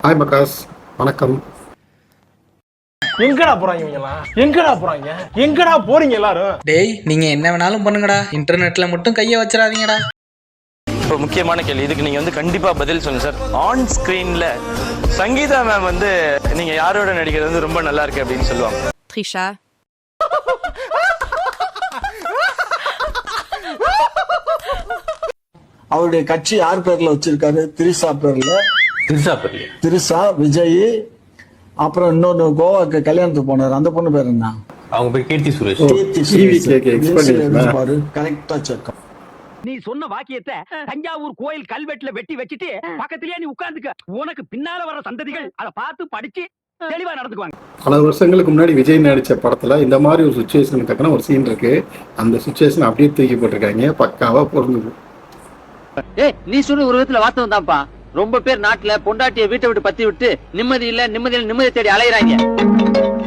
Hi macaws, வணக்கம். எங்கடா போறாங்க இவங்கலாம்? எங்கடா போறீங்க எல்லாரும்? டேய், நீங்க என்ன வேணாலும் பண்ணுங்கடா, இன்டர்நெட்ல மட்டும் கைய வச்சிடாதீங்கடா. இப்போ முக்கியமான கேள்வி, இதுக்கு நீங்க கண்டிப்பா பதில் சொல்லுங்க சார். ஆன் ஸ்கிரீன்ல சங்கீதா மேம் நீங்க யாரோட நடிக்கிறது ரொம்ப நல்லா இருக்கு அப்படின்னு சொல்லுவாங்க. த்ரிஷா. அவருடைய கட்சி யார் பேர்ல வச்சிருக்காரு? திரிசா பேர்ல. திரிசா, விஜய், அப்புறம் இன்னொன்னு கோவாக்கு கல்யாணத்துக்கு போனாரு, அந்த பொண்ணு பேர் என்ன? அவங்க பேர் கீர்த்தி சுரேஷ். கரெக்டா செக். நீ சொன்ன வாக்கியத்தை தஞ்சாவூர் கோயில் கல்வெட்டுல வெட்டி வச்சிட்டு பக்கத்திலேயே நீ உட்கார்ந்துக்க. உனக்கு பின்னால வர சந்ததிகள் அதை பார்த்து படிச்சு தெளிவா நடந்துக்குவாங்க. பல வருஷங்களுக்கு முன்னாடி விஜய் நடிச்ச படத்துல இந்த மாதிரி ஒரு சுச்சுவேஷன் தக்கன ஒரு சீன் இருக்கு. அந்த சுச்சுவேஷன் அப்படியே தூக்கி போட்டிருக்காங்க, பக்காவா பொருந்துது. நீ சொன்ன ஒரு விதத்துல வாஸ்தவம் தான்ப்பா. ரொம்ப பேர் நாட்டுல பொண்டாட்டிய வீட்டை விட்டு பத்தி விட்டு நிம்மதி தேடி அலையறாங்க.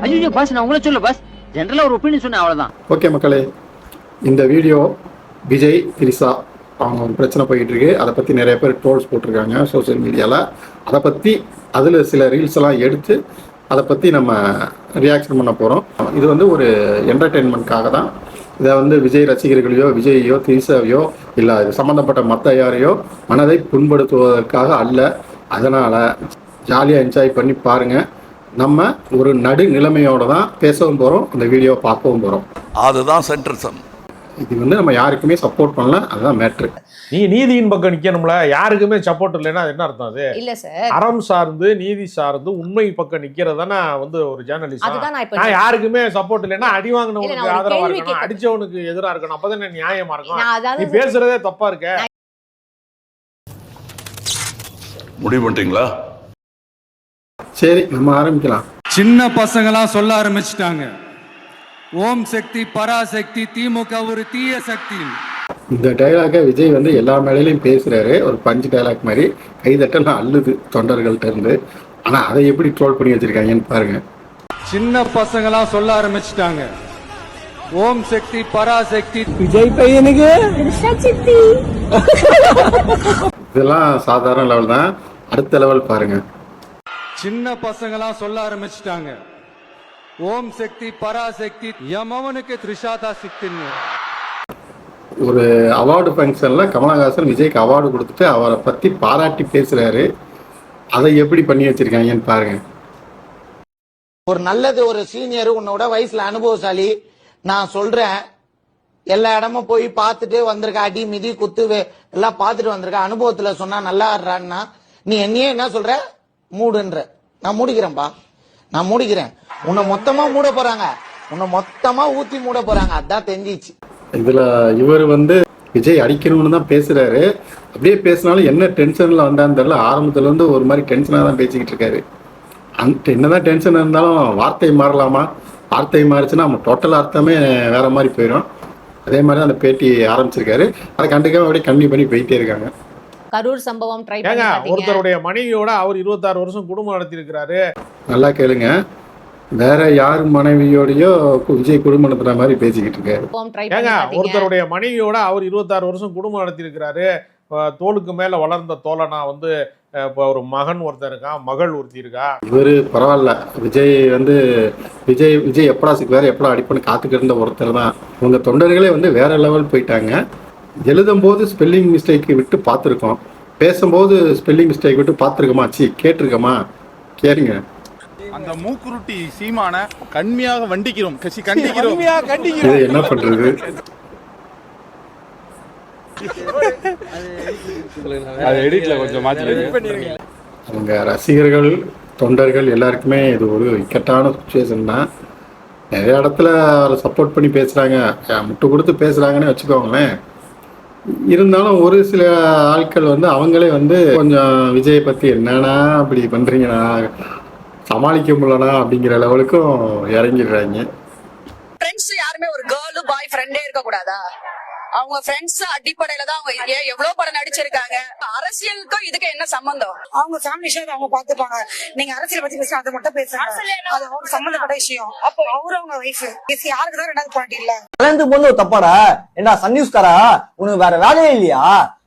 ஐயோ பாஸ், நான் உங்களை சொல்ல பாஸ், ஜெனரலா ஒரு ஒப்பீனியன் சொன்னேன், அவ்வளவுதான். ஓகே மக்களே, இந்த வீடியோ விஜய் திரிசா அவங்க ஒரு பிரச்சனை போயிட்டு இருக்கு. அதை பத்தி நிறைய பேர் ட்ரோல்ஸ் போட்டிருக்காங்க சோசியல் மீடியால. அதை பத்தி அதுல சில ரீல்ஸ் எல்லாம் எடுத்து அதை பத்தி நம்ம ரியாக்ஷன் பண்ண போறோம். இது ஒரு என்டர்டெயின்மெண்ட்காக தான். இதை விஜய் ரசிகர்களையோ விஜயையோ திரிசாவையோ இல்லை இது சம்மந்தப்பட்ட மற்ற யாரையோ மனதை புண்படுத்துவதற்காக அல்ல. அதனால் ஜாலியாக என்ஜாய் பண்ணி பாருங்கள். நம்ம ஒரு நடு நிலைமையோடு தான் பேசவும் போகிறோம், அந்த வீடியோவை பார்க்கவும் போகிறோம். அதுதான் சென்ட்ரிசம். இது நம்ம யாருக்குமே சப்போர்ட் பண்ணல, அதுதான் மேட்ரு. நீ நீதியின் பக்கம் நிக்கணும்ல, யாருக்குமே சப்போர்ட் இல்லைன்னா என்ன அர்த்தம்? அது இல்ல சார், அறம் சார்ந்து நீதி சார்ந்து உண்மை பக்கம் நிக்கிறதானே ஒரு ஜேர்னலிஸ்ட். நான் யாருக்குமே சப்போர்ட் இல்லைன்னா அடி வாங்கினவனுக்கு ஆதரவா இருக்கணும், அடிச்சவனுக்கு எதிராக இருக்கணும், அப்பதான் நியாயமா இருக்கும். நீ பேசுறதே தப்பா இருக்க. முடிவு பண்ணிட்டீங்களா? சரி, நம்ம ஆரம்பிக்கலாம். சின்ன பசங்களாம் சொல்ல ஆரம்பிச்சிட்டாங்க, ஓம் சக்தி பராசக்தி, திமுக ஒரு தீய சக்தி. இந்த டைலாக விஜய் எல்லா மேலையும் பேசுறாரு, ஒரு பஞ்சு டைலாக் மாதிரி. கைதட்டெல்லாம் அள்ளுது தொண்டர்கள்ட்ட இருந்து. ஆனா அதை எப்படி ட்ரோல் பண்ணி வச்சிருக்காங்கன்னு பாருங்க. சின்ன பசங்களாம் சொல்ல ஆரம்பிச்சிட்டாங்க, ஓம் சக்தி பராசக்தி, விஜய் பையனுக்கு இதெல்லாம் சாதாரண லெவல் தான். அடுத்த லெவல் பாருங்க. சின்ன பசங்களாம் சொல்ல ஆரம்பிச்சிட்டாங்க, ஓம் சக்தி பராசக்தி, யமவனுக்கு த்ரிஷாதா சக்தின்னு. ஒரு அவார்டு ஃபங்க்ஷன்ல கமலஹாசன் விஜய்க்கு அவார்டு கொடுத்துட்டு அவரை பத்தி பாராட்டி பேசுறாரு. அதை எப்படி பண்ணி வச்சிருக்காங்கன்னு பாருங்க. ஒரு நல்லது, ஒரு சீனியர், உன்னோட வயசுல அனுபவசாலி, நான் சொல்றேன், எல்லா இடமும் போய் பார்த்துட்டு வந்திருக்க, அடி மிதி குத்து எல்லாம் பார்த்துட்டு வந்திருக்க, அனுபவத்துல சொன்னா நல்லா ஆடுறான்னா நீ என்னையே என்ன சொல்ற, மூடுன்ற. நான் மூடிக்கிறேன்பா, நான் மூடிக்கிறேன். உன்னை மொத்தமா மூட போறாங்க, உன்னை மொத்தமா ஊத்தி மூட போறாங்க, அதான் தெரிஞ்சிச்சு. இதுல இவர் விஜய் அடிக்கணும்னு தான் பேசுறாரு. அப்படியே பேசினாலும் என்ன டென்ஷன்ல வந்தான்னு தெரியல. ஆரம்பத்துல இருந்து ஒரு மாதிரி டென்ஷனா தான் பேசிக்கிட்டு இருக்காரு. என்னதான் டென்ஷன் இருந்தாலும் வார்த்தை மாறலாமா? வார்த்தை மாறிச்சுன்னா நம்ம டோட்டல் அர்த்தமே வேற மாதிரி போயிடும். அதே மாதிரி தான் அந்த பேட்டி ஆரம்பிச்சிருக்காரு. அதை கண்டுக்காம அப்படியே கண்டினியூ பண்ணி போயிட்டே இருக்காங்க. கரூர் சம்பவம் ட்ரை பண்ணி ஒருத்தருடைய மனைவியோட அவர் 26 வருஷம் குடும்பம் நடத்தி இருக்கிறாரு. நல்லா கேளுங்க, வேற யாரு மனைவியோடயோ விஜய் குடும்பம் நடத்துற மாதிரி பேசிக்கிட்டு இருக்காரு. ஒருத்தருடைய மனைவியோட அவர் 26 வருஷம் குடும்பம் நடத்தி இருக்கிறாரு. தோளுக்கு மேல வளர்ந்த தோழனா ஒரு மகன் ஒருத்தர் இருக்கான், மகள் ஒருத்தி இருக்கா. இவரு பரவாயில்ல, விஜய் விஜய் எப்படா சிக்குவாரு எப்படா அடிப்பன்னு காத்துக்கிட்டு இருந்த ஒருத்தர் தான். உங்க தொண்டர்களே வேற லெவல் போயிட்டாங்க. எழுதும் போது ஸ்பெல்லிங் மிஸ்டேக் விட்டு பார்த்துருக்கோம், பேசும்போது ஸ்பெல்லிங் மிஸ்டேக் விட்டு பார்த்துருக்கோமா? கேட்டிருக்கோமா? கேளுங்க. அந்த மூக்குருட்டி சீமான கண்மையாக வண்டிக்கிறோம், கண்டிக்கிறோம். என்ன பண்றது? அவங்க ரசிகர்கள் தொண்டர்கள் எல்லாருக்குமே இது ஒரு இக்கட்டான சுச்சுவேஷன் தான். நிறைய இடத்துல அவரை சப்போர்ட் பண்ணி பேசுறாங்க, முட்டு கொடுத்து பேசுறாங்கன்னு வச்சுக்கோங்களேன். இருந்தாலும் ஒரு சில ஆட்கள் அவங்களே கொஞ்சம் விஜய் பத்தி என்னன்னா அப்படி பண்றீங்கண்ணா, சமாளிக்க முடியலனா அப்படிங்கிற லெவலுக்கும் இறங்கிடுறாங்க. ஃப்ரெண்ட்ஸ் யாருமே ஒரு கேர்ள் பாய் ஃப்ரெண்டே இருக்க கூடாதா? அவங்க ஃப்ரெண்ட்ஸ் அடிப்படையில தான் அவங்க எவ்வளவு படம் நடிச்சிருக்காங்க. அரசியலுக்கும் இதுக்கு என்ன சம்பந்தம்? அவங்க ஃபேமிலி விஷயம் அவங்க பாத்துப்பாங்க. நீங்க அரசியல் பத்தி பேசுனா அதை மட்டும் பேசுறாங்க, அது அவங்க சம்பந்தப்பட்ட விஷயம். அப்போ அவங்க வைஃப் யாருக்கு தான் ரெண்டாவது பாயிண்ட் இல்ல. கலந்து போது ஒரு தப்பாடா? என்ன சன் நியூஸ்காரா? உனக்கு வேற வேலையே இல்லையா?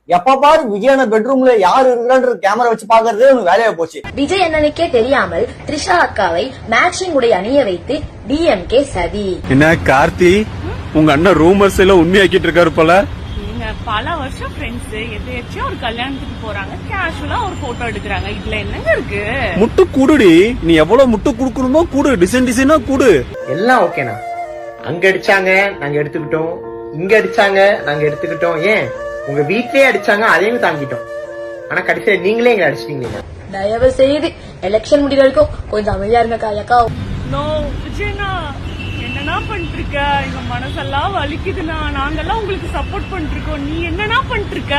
எப்ப பாரு விஜயான பெட்ரூம்ல யாரு இருக்கிறான்ற கேமரா வச்சு பாக்குறதே உனக்கு வேலையா போச்சு. விஜய் அண்ணனுக்கே தெரியாமல் த்ரிஷா அக்காவை மேட்சிங் உடைய அணிய வைத்து டிஎம்கே சதி. என்ன கார்த்தி, உங்க அண்ணன் ரூமர்ஸ் எல்லாம் உண்மையாக்கிட்டு இருக்காரு போல. பல வருஷம் ஃப்ரெண்ட்ஸ் எதையாச்சும் ஒரு கல்யாணத்துக்கு போறாங்க, கேஷுவலா ஒரு போட்டோ எடுக்கிறாங்க. இதுல என்னங்க இருக்கு? முட்டு கூடுடி, நீ எவ்வளவு முட்டு குடுக்கணுமோ கூடு, டிசைன் டிசைனா கூடு. எல்லாம் ஓகேண்ணா. அங்க அடிச்சாங்க நாங்க எடுத்துக்கிட்டோம், இங்க அடிச்சாங்க நாங்க எடுத்துக்கிட்டோம், ஏன் உங்க வீட்லயே அடிச்சாங்க அதையும் தாங்கிட்டோம். ஆனா கடைசியில நீங்களே எங்களை அடிச்சிட்டீங்க. தயவு செய்து எலெக்ஷன் முடிகிற வரைக்கும் கொஞ்சம் அமைதியா இருங்க அக்கா. நோ விஜயனா, என்னன்னா பண்ணிட்டு இருக்க? எங்க மனசெல்லாம் வலிக்குதுண்ணா. நாங்கெல்லாம் உங்களுக்கு சப்போர்ட் பண்ணிட்டு இருக்கோம், நீ என்னன்னா பண்ணிட்டு இருக்க?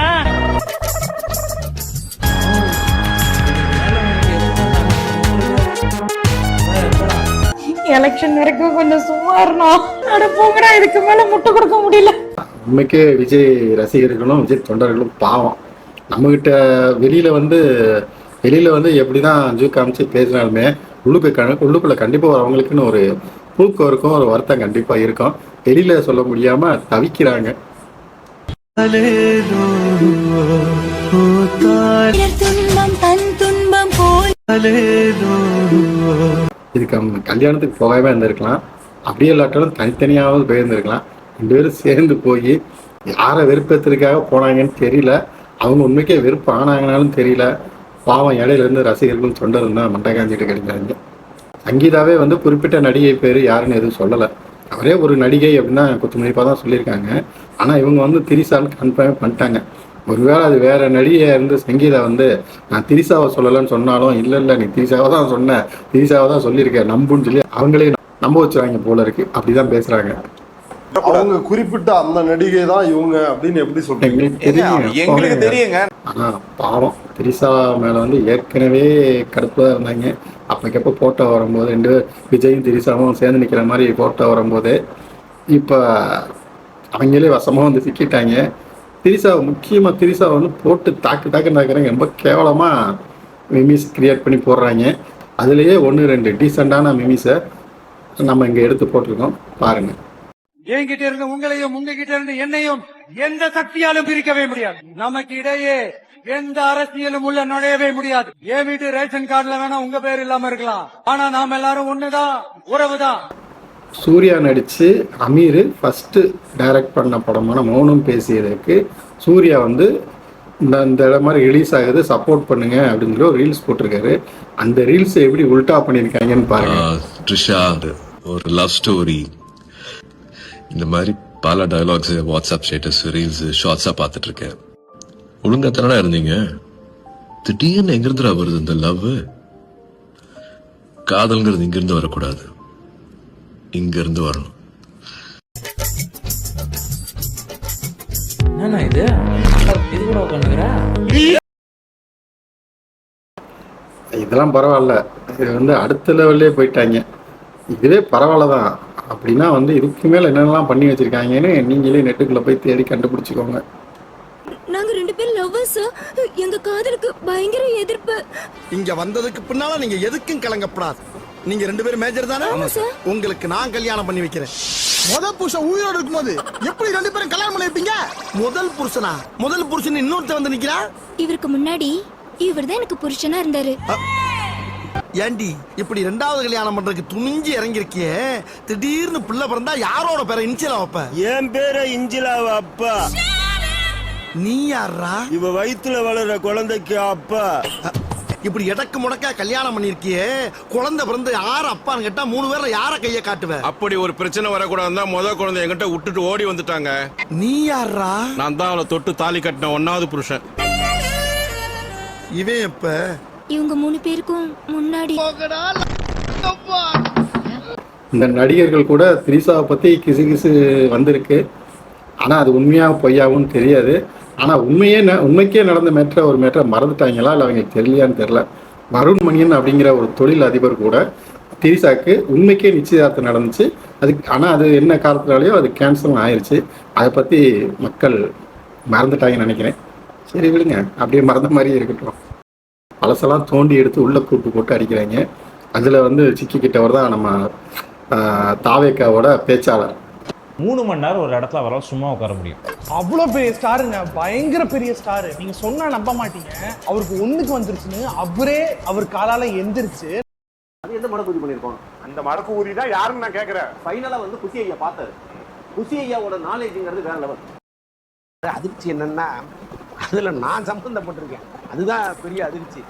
எலெக்ஷன் வரைக்கும் கொஞ்சம் சும்மா இருந்தோம். அட போங்கடா, இதுக்கு மேல முட்டை கொடுக்க முடியல. உண்மைக்கே விஜய் ரசிகர்களும் விஜய் தொண்டர்களும் பாவம். நம்மகிட்ட வெளியில வந்து எப்படிதான் அஞ்சு காமிச்சு பேசினாலுமே உள்ளுக்குள்ள கண்டிப்பா அவங்களுக்குன்னு ஒரு தூக்கம் இருக்கும், ஒரு வருத்தம் கண்டிப்பா இருக்கும். வெளியில சொல்ல முடியாம தவிக்கிறாங்க. இதுக்கு அவங்க கல்யாணத்துக்கு போகவே இருந்திருக்கலாம், அப்படியே இல்லாட்டாலும் தனித்தனியாவது போயிருந்திருக்கலாம். 2 பேரும் சேர்ந்து போய் யாரை வெறுப்பேற்றுக்காக போனாங்கன்னு தெரியல. அவங்க உண்மைக்கே வெறுப்பு ஆனாங்கனாலும் தெரியல. பாவம் இடையில இருந்து ரசிகர்களும் தொண்டரும் தான் மண்டை காஞ்சிட்டு கிடைக்கிறாங்க. சங்கீதாவே குறிப்பிட்ட நடிகை பேர் யாருன்னு எதுவும் சொல்லலை. அவரே ஒரு நடிகை அப்படின்னா குத்துமதிப்பாக தான் சொல்லியிருக்காங்க. ஆனால் இவங்க திரிசான்னு கன்ஃபார்ம் பண்ணிட்டாங்க. ஒருவேளை அது வேற நடிகையாக இருந்து சங்கீதா நான் திரிசாவை சொல்லலைன்னு சொன்னாலும் இல்லை நீ திரிசாவை தான் சொன்ன, திரிசாவை தான் சொல்லியிருக்கேன் நம்புன்னு சொல்லி அவங்களே நம்ப வச்சுருவாங்க போல இருக்கு. அப்படிதான் பேசுறாங்க. அவங்க குறிப்பிட்ட அந்த நடிகை தான் இவங்க அப்படின்னு எப்படி சொல்றீங்க? எங்களுக்கு தெரியுங்க. ஆனா பாவம் திரிசா மேல ஏற்கனவே கடுப்புல இருந்தாங்க. அப்பக்கப்போ போட்டோ வரும்போது 2 விஜயும் திரிசாவும் சேர்ந்து நிக்கிற மாதிரி போட்டோ வரும்போது இப்ப அவங்களே வசமா சிக்கிட்டாங்க. முக்கியமா திரிசா போட்டு தாக்குறாங்க. ரொம்ப கேவலமா மிமிஸ் கிரியேட் பண்ணி போடுறாங்க. அதுலயே 1-2 டீசெண்டான மிமிஸை நம்ம இங்க எடுத்து போட்டிருக்கோம் பாருங்க. என்கிட்ட இருந்து உங்களையும் உங்ககிட்ட இருந்து என்னையும் எந்த சக்தியாலும் பிரிக்கவே முடியாது. நமக்கு இடையே எந்த அரசியலும் உள்ள நுழையவே முடியாது. என் வீட்டு ரேஷன் கார்டுல வேணா உங்க பேர் இல்லாம இருக்கலாம், ஆனா நாம எல்லாரும் ஒண்ணுதான், உறவுதான். சூர்யா நடிச்சு அமீர் ஃபர்ஸ்ட் டைரக்ட் பண்ண படமான மௌனம் பேசியதற்கு சூர்யா இந்த மாதிரி ரிலீஸ் ஆகுது சப்போர்ட் பண்ணுங்க அப்படிங்கிற ஒரு ரீல்ஸ் போட்டிருக்காரு. அந்த ரீல்ஸ் எப்படி உல்டா பண்ணிருக்காங்கன்னு பாருங்க. ட்ரிஷா ஒரு லவ் ஸ்டோரி, இந்த மாதிரி பல டயலாக்ஸ் வாட்ஸ்அப் ஸ்டேட்டஸ் ரீல்ஸ் ஷார்ட்ஸா பார்த்துட்டு இருக்கேன். ஒழுங்கா தானடா இருந்தீங்க, திடீர்னு எங்கிருந்து வருது இந்த லவ்? காதல்ங்கிறது இங்கிருந்து வரக்கூடாது, இங்க இருந்து வரணும். இதெல்லாம் பரவாயில்ல, இது அடுத்த லெவல்லே போயிட்டாங்க. இதுவே பரவாயில்லதான். அப்படின்னா இதுக்கு மேல என்னென்னலாம் பண்ணி வச்சிருக்காங்கன்னு நீங்களே நெட்டுக்குள்ள போய் தேடி கண்டுபிடிச்சுக்கோங்க. நாங்க 2 பேரும் லவ்வர்ஸ். எங்க காதலுக்கு பயங்கர எதிர்ப்பு. இங்க வந்ததுக்கு பின்னால நீங்க எதுக்கும் கலங்கப்படாது. நீங்க 2 பேரும் மேஜர் தானே? உங்களுக்கு நான் கல்யாணம் பண்ணி வைக்கிறேன். முதல் புருஷன் உயிரோடு இருக்கும்போது எப்படி 2 பேரும் கல்யாணம் பண்ணி வைப்பீங்க? முதல் புருஷன் இன்னொருத்த நிக்கிறா. இவருக்கு முன்னாடி இவர்தான் எனக்கு புருஷனா இருந்தாரு. ஏண்டி இப்படி 2வது கல்யாணம் பண்றதுக்கு துணிஞ்சு இறங்கிருக்கியே, திடீர்னு பிள்ளை பிறந்தா யாரோட பேரை இன்சிலா வைப்ப? என் பேரை இன்சிலா அப்பா. நீ யாரா? இவ வயித்துல வளர்ற குழந்தைக்கு அப்பா. இப்படி எடக்கு முடக்கா கல்யாணம் பண்ணிருக்கியே, குழந்தை பிறந்து யார் அப்பான்னு கேட்டா 3 பேர்ல யார கைய காட்டுவ? அப்படி ஒரு பிரச்சனை வரக்கூடாதுதான் முதல் குழந்தை என்கிட்ட விட்டுட்டு ஓடி வந்துட்டாங்க. நீ யாரா? நான் தான் அவளை தொட்டு தாலி கட்டின 1வது புருஷன். இவன் எப்ப? இவங்க 3 பேருக்கும் முன்னாடி. இந்த நடிகர்கள் கூட திரிசாவை பத்தி கிசு வந்திருக்கு. ஆனா அது உண்மையா பொய்யாவும் தெரியாது. ஆனா உண்மைக்கே நடந்த ஒரு மேட்டரை மறந்துட்டாங்களா இல்லை அவங்களுக்கு தெரியலையான்னு தெரியல. வருண் மணியன் அப்படிங்கிற ஒரு தொழில் அதிபர் கூட திரிசாக்கு உண்மைக்கே நிச்சயதார்த்தம் நடந்துச்சு. ஆனா அது என்ன காரணத்தினாலேயோ அது கேன்சல் ஆயிடுச்சு. அதை பத்தி மக்கள் மறந்துட்டாங்கன்னு நினைக்கிறேன். சரி விடுங்க, அப்படியே மறந்த மாதிரியே இருக்கட்டும். பழசெல்லாம் தோண்டி எடுத்து உள்ள கூட்டு போட்டு அடிக்கிறாங்க. அதுல சிக்கிக்கிட்டவர் தான் நம்ம தாவேக்காவோட பேச்சாளர். 3 மணி நேரம் ஒரு இடத்துல அவரால் சும்மா உட்கார முடியும். அவ்வளோ பெரிய ஸ்டாருங்க, பயங்கர பெரிய ஸ்டாரு. நீங்க சொன்னா நம்ப மாட்டீங்க, அவருக்கு ஒண்ணுக்கு வந்துருச்சுன்னு அவரே அவர் காலால எந்திரிச்சு அது எந்த மடக்கு ஊதி பண்ணிருக்கோம். அந்த மடக்கு ஊதி தான் யாருன்னு நான் கேட்கறேன். ஃபைனலா வந்து குஷி ஐயா பார்த்தாரு. குஷி ஐயாவோட நாலேஜ்ங்கிறது வேற லெவல். அதிர்ச்சி என்னன்னா அதுல நான் சம்பந்தப்பட்டிருக்கேன், அதுதான் பெரிய அதிர்ச்சி.